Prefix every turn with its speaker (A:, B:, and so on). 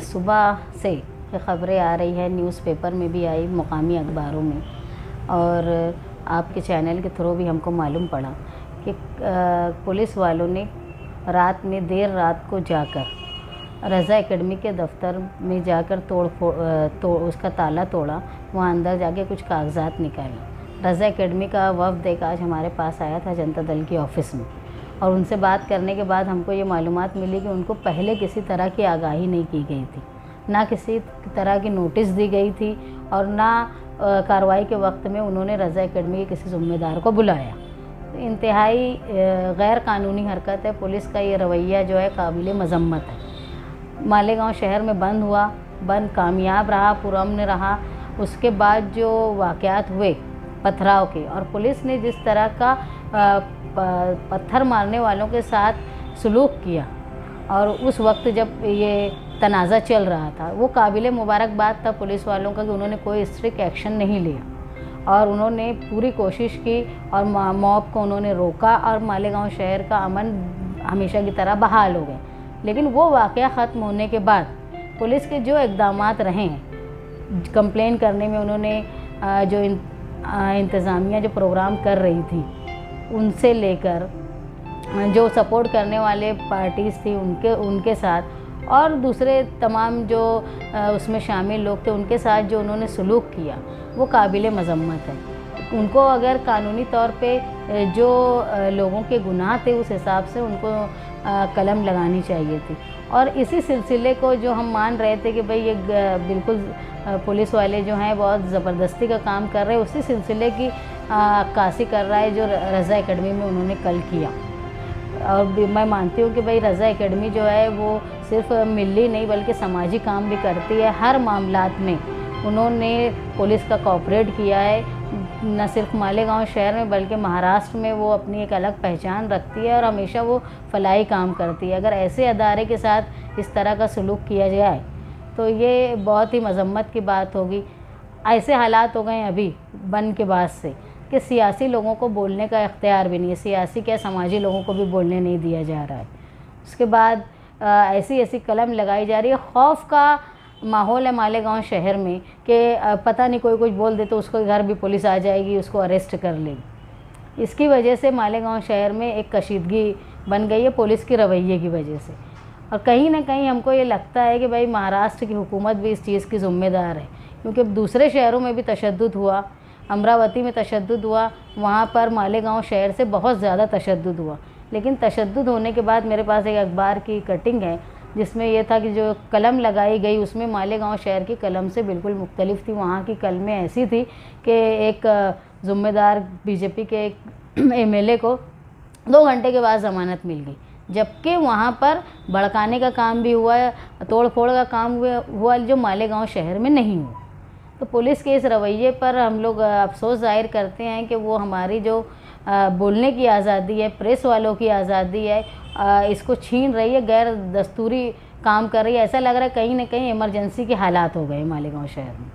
A: सुबह से खबरें आ रही है, न्यूज़पेपर में भी आई, मुकामी अखबारों में, और आपके चैनल के थ्रू भी हमको मालूम पड़ा कि पुलिस वालों ने रात में देर रात को जाकर रज़ा एकेडमी के दफ्तर में जाकर उसका ताला तोड़ा, वहाँ अंदर जाके कुछ कागजात निकाले। रज़ा एकेडमी का वफ़द एक आज हमारे पास आया था जनता दल की ऑफ़िस में, और उनसे बात करने के बाद हमको ये मालूमात मिली कि उनको पहले किसी तरह की आगाही नहीं की गई थी, ना किसी तरह की नोटिस दी गई थी, और ना कार्रवाई के वक्त में उन्होंने रज़ा एकेडमी के किसी ज़िम्मेदार को बुलाया। तो इंतहाई गैर कानूनी हरकत है। पुलिस का ये रवैया जो है काबिल मज़म्मत है। मालेगांव शहर में बंद कामयाब रहा, पुरअमन रहा। उसके बाद जो वाक़यात हुए पथराव के, और पुलिस ने जिस तरह का पत्थर मारने वालों के साथ सलूक किया, और उस वक्त जब ये तनाज़ा चल रहा था, वो काबिल मुबारकबाद था पुलिस वालों का कि उन्होंने कोई स्ट्रिक्ट एक्शन नहीं लिया और उन्होंने पूरी कोशिश की और मॉब को उन्होंने रोका, और मालेगांव शहर का अमन हमेशा की तरह बहाल हो गए। लेकिन वो वाक़या ख़त्म होने के बाद पुलिस के जो इक़दामात रहे कंप्लेन करने में, उन्होंने जो इंतज़ामिया जो प्रोग्राम कर रही थी उनसे लेकर जो सपोर्ट करने वाले पार्टीज़ थी उनके साथ, और दूसरे तमाम जो उसमें शामिल लोग थे उनके साथ जो उन्होंने सलूक किया, वो काबिल मज़म्मत है। उनको अगर कानूनी तौर पे जो लोगों के गुनाह थे उस हिसाब से उनको कलम लगानी चाहिए थी। और इसी सिलसिले को जो हम मान रहे थे कि भाई ये बिल्कुल पुलिस वाले जो हैं बहुत ज़बरदस्ती का काम कर रहे हैं, उसी सिलसिले की अक्कासी कर रहा है जो रज़ा एकेडमी में उन्होंने कल किया। और मैं मानती हूँ कि भाई रज़ा एकेडमी जो है वो सिर्फ मिली नहीं बल्कि समाजी काम भी करती है। हर मामलात में उन्होंने पुलिस का कोऑपरेट किया है, न सिर्फ मालेगांव शहर में बल्कि महाराष्ट्र में वो अपनी एक अलग पहचान रखती है और हमेशा वो फलाही काम करती है। अगर ऐसे अदारे के साथ इस तरह का सलूक किया जाए तो ये बहुत ही मज़म्मत की बात होगी। ऐसे हालात हो गए अभी बन के बाद से कि सियासी लोगों को बोलने का इख्तियार भी नहीं है, सियासी क्या समाजी लोगों को भी बोलने नहीं दिया जा रहा है। उसके बाद ऐसी कलम लगाई जा रही है। खौफ का माहौल है मालेगांव शहर में कि पता नहीं कोई कुछ बोल दे तो उसके घर भी पुलिस आ जाएगी, उसको अरेस्ट कर लेगी। इसकी वजह से मालेगांव शहर में एक कशीदगी बन गई है पुलिस के रवैये की वजह से। और कहीं ना कहीं हमको ये लगता है कि भाई महाराष्ट्र की हुकूमत भी इस चीज़ की ज़िम्मेदार है, क्योंकि दूसरे शहरों में भी तशद्दुद हुआ, अमरावती में तशद्दुद हुआ, वहाँ पर मालेगांव शहर से बहुत ज़्यादा तशद्दुद हुआ। लेकिन तशद्दुद होने के बाद मेरे पास एक अखबार की कटिंग है जिसमें यह था कि जो कलम लगाई गई उसमें मालेगांव शहर की कलम से बिल्कुल मुख्तलिफ थी। वहाँ की कलमें ऐसी थी कि एक ज़िम्मेदार बीजेपी के एक एमएलए को 2 घंटे के बाद ज़मानत मिल गई, जबकि वहाँ पर भड़काने का काम भी हुआ, तोड़ फोड़ का काम हुआ जो मालेगांव शहर में नहीं हुआ। तो पुलिस के इस रवैये पर हम लोग अफसोस ज़ाहिर करते हैं कि वो हमारी जो बोलने की आज़ादी है, प्रेस वालों की आज़ादी है, इसको छीन रही है, गैर दस्तूरी काम कर रही है। ऐसा लग रहा है कहीं ना कहीं इमरजेंसी के हालात हो गए मालेगांव शहर में।